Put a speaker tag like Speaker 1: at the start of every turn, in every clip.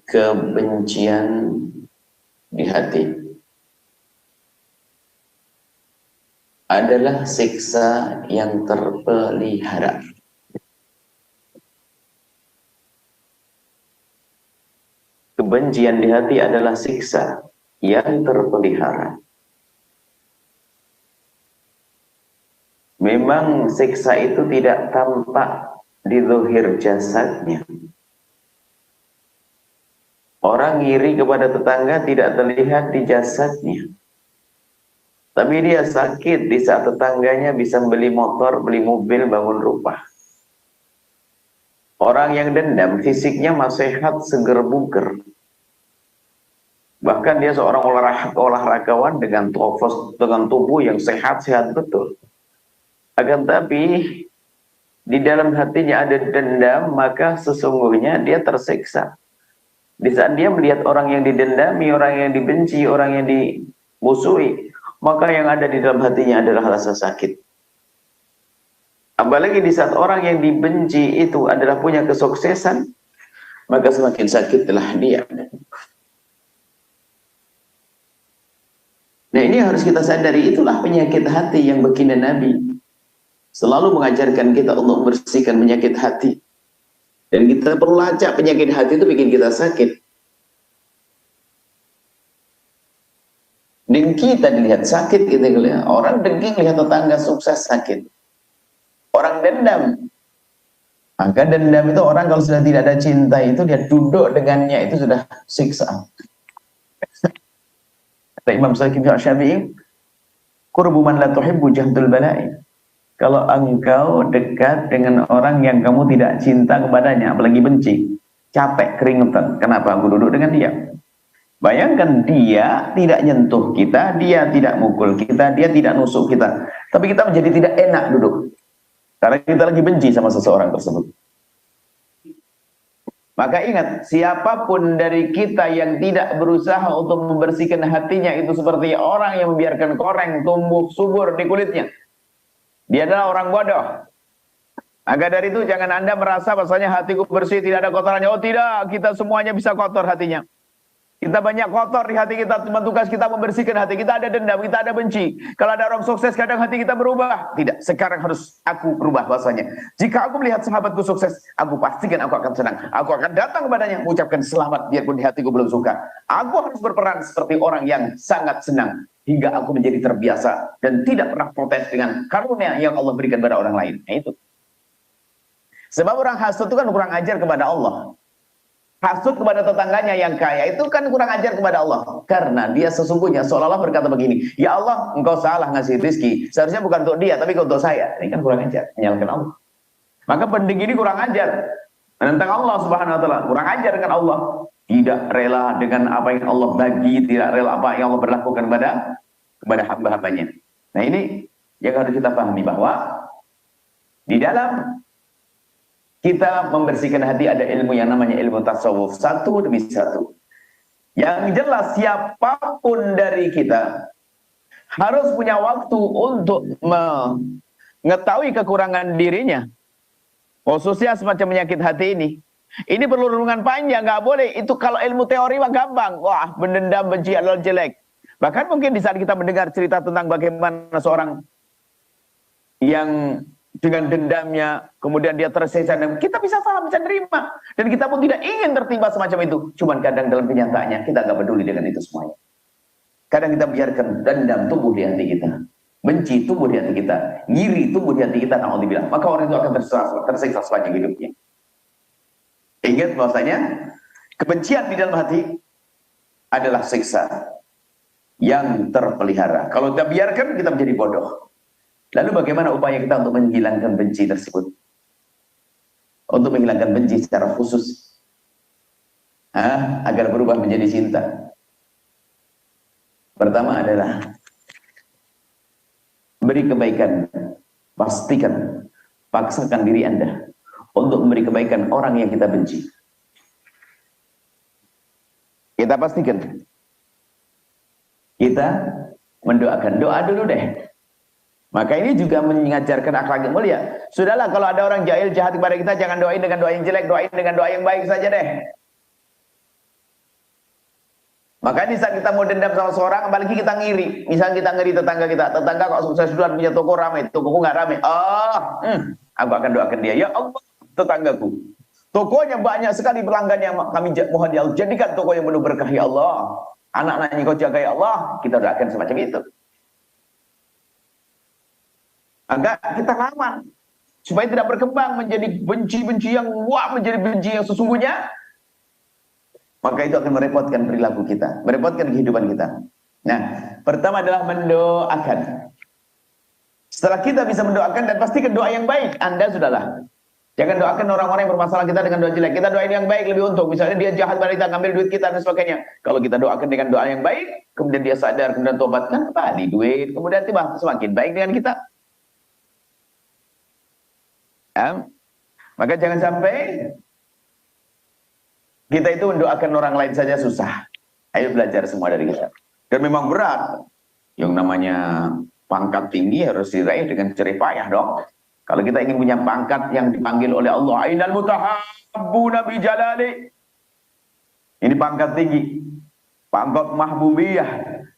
Speaker 1: kebencian di hati adalah siksa yang terpelihara. Kebencian di hati adalah siksa yang terpelihara. Memang siksa itu tidak tampak di zahir jasadnya. Orang iri kepada tetangga tidak terlihat di jasadnya. Tapi dia sakit di saat tetangganya bisa beli motor, beli mobil, bangun rumah. Orang yang dendam fisiknya masih sehat, seger buger. Bahkan dia seorang olahragawan dengan tubuh yang sehat-sehat betul. Akan tapi di dalam hatinya ada dendam, maka sesungguhnya dia tersiksa. Di saat dia melihat orang yang didendami, orang yang dibenci, orang yang dimusuhi, maka yang ada di dalam hatinya adalah rasa sakit. Apalagi di saat orang yang dibenci itu adalah punya kesuksesan, maka semakin sakitlah dia. Nah, ini harus kita sadari, itulah penyakit hati yang baginda Nabi selalu mengajarkan kita untuk membersihkan penyakit hati. Dan kita perlu lacak penyakit hati itu bikin kita sakit. Dengki tadi lihat sakit gitu ya. Orang dengki lihat tetangga sukses sakit. Orang dendam. Maka dendam itu orang kalau sudah tidak ada cinta itu dia duduk dengannya itu sudah siksa. Kata Imam Syafi'i, qurbu man la tuhibbu jahdul bala'i. Kalau engkau dekat dengan orang yang kamu tidak cinta kepadanya, apalagi benci, capek, keringetan. Kenapa aku duduk dengan dia? Bayangkan dia tidak nyentuh kita, dia tidak mukul kita, dia tidak nusuk kita. Tapi kita menjadi tidak enak duduk. Karena kita lagi benci sama seseorang tersebut. Maka ingat, siapapun dari kita yang tidak berusaha untuk membersihkan hatinya itu seperti orang yang membiarkan koreng tumbuh subur di kulitnya. Dia adalah orang bodoh. Maka dari itu jangan Anda merasa bahwasanya hatiku bersih, tidak ada kotorannya. Oh tidak, kita semuanya bisa kotor hatinya. Kita banyak kotor di hati kita, teman tugas kita membersihkan hati. Kita ada dendam, kita ada benci. Kalau ada orang sukses, kadang hati kita berubah. Tidak, sekarang harus aku berubah bahwasanya. Jika aku melihat sahabatku sukses, aku pastikan aku akan senang. Aku akan datang kepadanya, mengucapkan selamat, biarpun di hatiku belum suka. Aku harus berperan seperti orang yang sangat senang. Hingga aku menjadi terbiasa dan tidak pernah protes dengan karunia yang Allah berikan kepada orang lain. Nah, itu. Sebab orang hasud itu kan kurang ajar kepada Allah. Hasud kepada tetangganya yang kaya itu kan kurang ajar kepada Allah. Karena dia sesungguhnya seolah-olah berkata begini, ya Allah, engkau salah ngasih rezeki. Seharusnya bukan untuk dia, tapi untuk saya. Ini kan kurang ajar, menyalahkan Allah. Maka pending ini kurang ajar. Menentang Allah Subhanahu wa taala, kurang ajar dengan Allah. Tidak rela dengan apa yang Allah bagi, tidak rela apa yang Allah berlakukan kepada hamba-hambanya. Nah, ini yang harus kita pahami, bahwa di dalam kita membersihkan hati ada ilmu yang namanya ilmu tasawuf, satu demi satu. Yang jelas siapapun dari kita harus punya waktu untuk mengetahui kekurangan dirinya, khususnya semacam penyakit hati ini. Ini perlu renungan panjang, nggak boleh. Itu kalau ilmu teori mah gampang. Wah, mendendam, benci adalah jelek. Bahkan mungkin di saat kita mendengar cerita tentang bagaimana seorang yang dengan dendamnya, kemudian dia tersiksa, kita bisa paham, bisa nerima. Dan kita pun tidak ingin tertimpa semacam itu. Cuman kadang dalam kenyataannya kita nggak peduli dengan itu semuanya. Kadang kita biarkan dendam tumbuh di hati kita. Benci tumbuh di hati kita. Ngiri tumbuh di hati kita, naudzubillah. Maka orang itu akan tersiksa sepanjang hidupnya. Ingat bahwasanya kebencian di dalam hati adalah siksa yang terpelihara. Kalau kita biarkan, kita menjadi bodoh. Lalu bagaimana upaya kita untuk menghilangkan benci tersebut? Untuk menghilangkan benci secara khusus, agar berubah menjadi cinta. Pertama adalah beri kebaikan. Pastikan, paksakan diri Anda untuk memberi kebaikan orang yang kita benci. Kita pastikan. Kita mendoakan. Doa dulu deh. Maka ini juga mengajarkan akhlak yang mulia. Sudahlah, kalau ada orang jahil jahat kepada kita, jangan doain dengan doa yang jelek, doain dengan doa yang baik saja deh. Maka di saat kita mau dendam sama seorang, apalagi kita ngiri. Misalnya kita ngiri tetangga kita. Tetangga kok sukses duluan punya toko ramai, tokoku nggak ramai. Aku akan doakan dia. Ya Allah, tetanggaku. Tokonya banyak sekali pelanggan yang kami mohon ya Allah. Jadikan toko yang penuh berkah ya Allah. Anak-anaknya kau jaga ya Allah. Kita doakan semacam itu. Agar kita lawan. Supaya tidak berkembang menjadi benci-benci yang wah, menjadi benci yang sesungguhnya. Maka itu akan merepotkan perilaku kita, merepotkan kehidupan kita. Nah, pertama adalah mendoakan. Setelah kita bisa mendoakan dan pastikan doa yang baik, Anda sudahlah. Jangan doakan orang-orang yang bermasalah kita dengan doa jelek. Kita doain yang baik lebih untung. Misalnya dia jahat pada kita, ngambil duit kita dan sebagainya. Kalau kita doakan dengan doa yang baik, kemudian dia sadar, kemudian tobat, kan kembali duit, kemudian tiba semakin baik dengan kita. Ya. Maka jangan sampai kita itu mendoakan orang lain saja susah. Ayo belajar semua dari kita. Dan memang berat. Yang namanya pangkat tinggi harus diraih dengan jerih payah dong. Kalau kita ingin punya pangkat yang dipanggil oleh Allah, ainal mutahabbuna bi jalali. Ini pangkat tinggi. Pangkat mahbubiyah.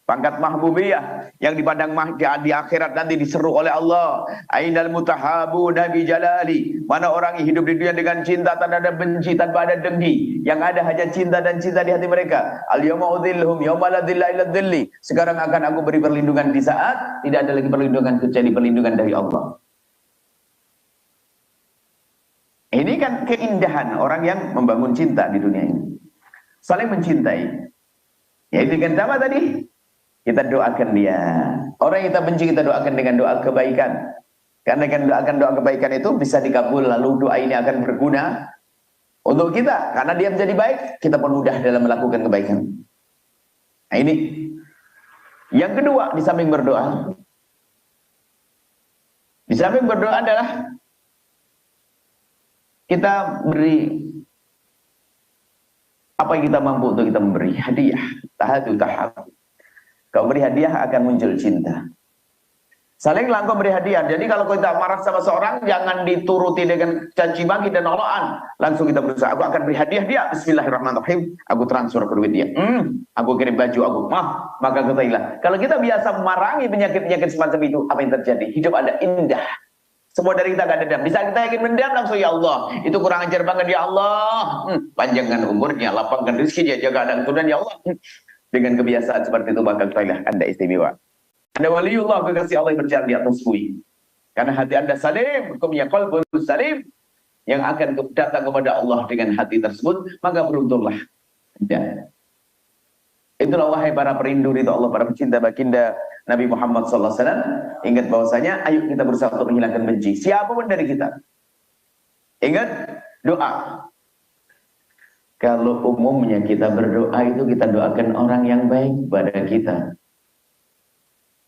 Speaker 1: Pangkat mahbubiyah yang dipandang di akhirat nanti diseru oleh Allah. Ainal mutahabbuna bi jalali. Mana orang yang hidup di dunia dengan cinta tanpa ada benci, tanpa ada dengki. Yang ada hanya cinta dan cinta di hati mereka. Al-yawma udhilluhum yawma la dhilla illa dhilli. Sekarang akan aku beri perlindungan di saat tidak ada lagi perlindungan kecuali perlindungan dari Allah. Ini kan keindahan orang yang membangun cinta di dunia ini. Saling mencintai. Yaitu yang pertama tadi, kita doakan dia. Orang yang kita benci kita doakan dengan doa kebaikan. Karena dengan doakan doa kebaikan itu bisa dikabul, lalu doa ini akan berguna untuk kita. Karena dia menjadi baik, kita pun mudah dalam melakukan kebaikan. Nah ini. Yang kedua, di samping berdoa. Di samping berdoa adalah kita beri apa yang kita mampu untuk kita memberi hadiah. Tahadu tahabu. Kau beri hadiah akan muncul cinta. Saling langkau beri hadiah. Jadi kalau kita marah sama seorang, jangan dituruti dengan caci maki dan oloan. Langsung kita berusaha. Aku akan beri hadiah dia. Bismillahirrahmanirrahim. Aku transfer ke duit dia. Aku kirim baju aku. Maka ketahuilah. Kalau kita biasa memerangi penyakit-penyakit semacam itu, apa yang terjadi? Hidup Anda indah. Semua dari kita gak dendam. Bisa kita yakin mendam langsung ya Allah. Itu kurang ajar banget ya Allah. Panjangkan umurnya, lapangkan rezekinya, jaga anak keturunan ya Allah. Dengan kebiasaan seperti itu maka ketahuilah Anda istimewa. Anda waliullah, kekasih Allah yang berjalan di atas bumi. Karena hati Anda salim, hukumnya qalbun salim, yang akan datang kepada Allah dengan hati tersebut, maka beruntunglah. Ya. Itulah wahai para perindu ridha Allah, para pecinta baginda Nabi Muhammad SAW. Ingat bahwasanya, ayo kita berusaha untuk menghilangkan benci. Siapapun dari kita. Ingat, doa. Kalau umumnya kita berdoa itu kita doakan orang yang baik kepada kita.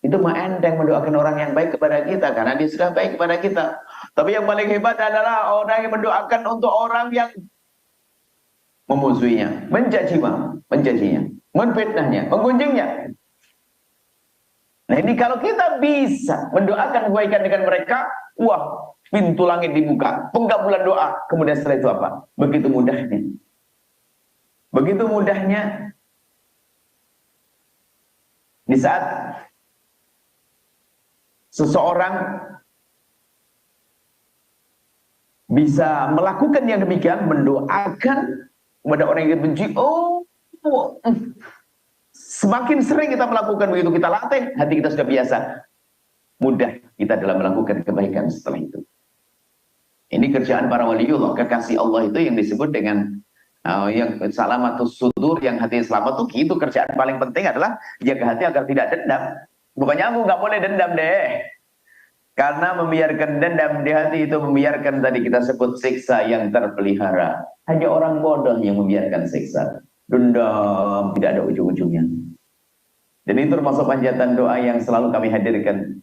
Speaker 1: Itu mah enteng mendoakan orang yang baik kepada kita karena dia sudah baik kepada kita. Tapi yang paling hebat adalah orang yang mendoakan untuk orang yang memusuhinya, mencacinya, menfitnahnya, menggunjingnya. Nah ini kalau kita bisa mendoakan kebaikan dengan mereka, wah, pintu langit dibuka, pengkabulan doa. Kemudian setelah itu apa? Begitu mudahnya. Begitu mudahnya di saat seseorang bisa melakukan yang demikian, mendoakan kepada orang yang benci. Semakin sering kita melakukan begitu, kita latih, hati kita sudah biasa. Mudah kita dalam melakukan kebaikan setelah itu. Ini kerjaan para waliullah, kekasih Allah itu yang disebut dengan yang salamatus sudur, yang hati selamat tuh gitu. Kerjaan paling penting adalah jaga hati agar tidak dendam. Pokoknya aku nggak boleh dendam deh. Karena membiarkan dendam di hati itu membiarkan tadi kita sebut siksa yang terpelihara. Hanya orang bodoh yang membiarkan siksa. Dendam tidak ada ujung-ujungnya. Dan itu termasuk panjatan doa yang selalu kami hadirkan.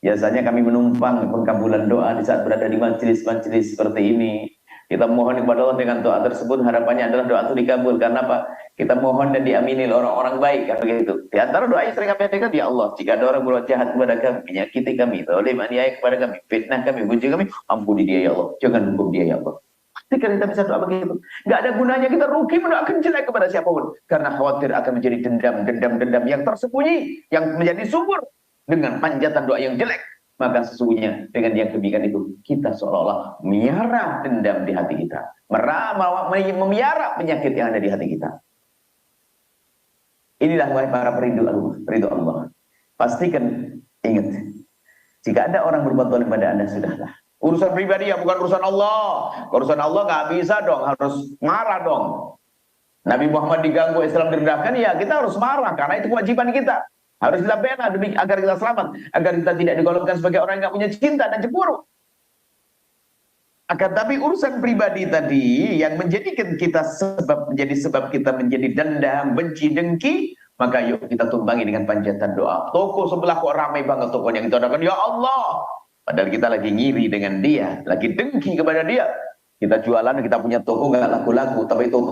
Speaker 1: Biasanya kami menumpang pengkabulan doa di saat berada di majelis-majelis seperti ini. Kita mohon kepada Allah dengan doa tersebut, harapannya adalah doa itu dikabul. Karena apa? Kita mohon dan diamini oleh orang-orang baik. Kan begitu. Di antara doa yang sering kami hadirkan, ya Allah, jika ada orang berbuat zahat kepada kami, menyakiti kami, zalim, aniaya kepada kami, fitnah kami, bunyi kami, ampuni dia ya Allah. Jangan hukum dia ya Allah. Ketika kita bisa doa begitu, nggak ada gunanya kita rugi mendoakan jelek kepada siapapun, karena khawatir akan menjadi dendam yang tersembunyi, yang menjadi sumber dengan panjatan doa yang jelek. Maka sesungguhnya dengan yang demikian itu kita seolah-olah miara dendam di hati kita, memiara penyakit yang ada di hati kita. Inilah para perindu Allah. Pastikan, ingat, jika ada orang berbuat zalim pada Anda, sudahlah. Urusan pribadi ya, bukan urusan Allah. Urusan Allah nggak bisa dong, harus marah dong. Nabi Muhammad diganggu, Islam direndahkan, ya kita harus marah karena itu kewajiban kita. Harus kita bela demi agar kita selamat, agar kita tidak digolongkan sebagai orang yang nggak punya cinta dan cemburu. Akan tapi urusan pribadi tadi yang menjadikan kita menjadi sebab kita menjadi dendam, benci, dengki, maka yuk kita tumbangi dengan panjatan doa. Toko sebelah kok ramai banget tokonya, kita doakan, ya Allah. Padahal kita lagi ngiri dengan dia, lagi dengki kepada dia. Kita jualan, kita punya toko nggak laku-laku, tapi toko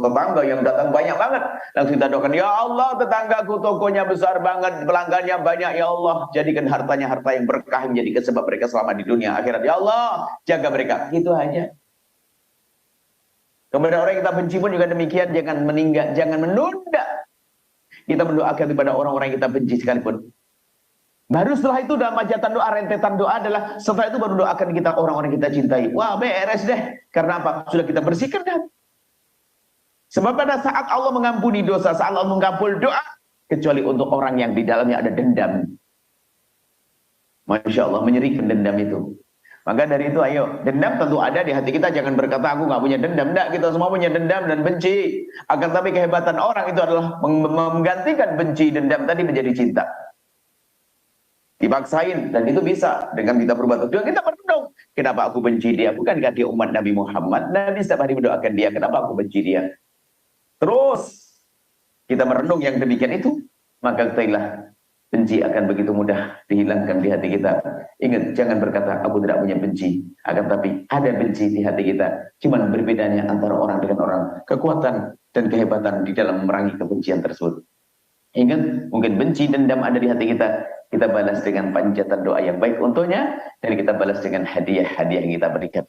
Speaker 1: tetangga yang datang banyak banget. Langsung kita doakan, ya Allah, tetanggaku tokonya besar banget, pelanggannya banyak, ya Allah, jadikan hartanya harta yang berkah, menjadikan sebab mereka selamat di dunia akhirat. Ya Allah, jaga mereka. Gitu aja. Kepada orang yang kita benci pun juga demikian, jangan menunda. Kita mendoakan kepada orang-orang yang kita benci sekalipun. Baru setelah itu dalam hajatan doa, rentetan doa adalah setelah itu baru doakan kita orang-orang yang kita cintai. Wah, beres deh. Karena apa? Sudah kita bersihkan dah. Sebab pada saat Allah mengampuni dosa, saat Allah mengabul doa, kecuali untuk orang yang di dalamnya ada dendam. Masya Allah, menyerikan dendam itu. Maka dari itu ayo, dendam tentu ada di hati kita. Jangan berkata aku nggak punya dendam. Enggak, kita semua punya dendam dan benci. Akan tapi kehebatan orang itu adalah menggantikan benci dendam tadi menjadi cinta. Dipaksain, dan itu bisa dengan kita berbuat dosa. Kita merenung, kenapa aku benci dia? Bukankah dia umat Nabi Muhammad? Nabi setiap hari mendoakan dia, kenapa aku benci dia? Terus kita merenung yang demikian itu, maka ketahuilah benci akan begitu mudah dihilangkan di hati kita. Ingat, jangan berkata aku tidak punya benci, akan tapi ada benci di hati kita. Cuman berbedanya antara orang dengan orang, kekuatan dan kehebatan di dalam memerangi kebencian tersebut. Ingat, mungkin benci, dendam ada di hati kita balas dengan panjatan doa yang baik untuknya, dan kita balas dengan hadiah-hadiah yang kita berikan.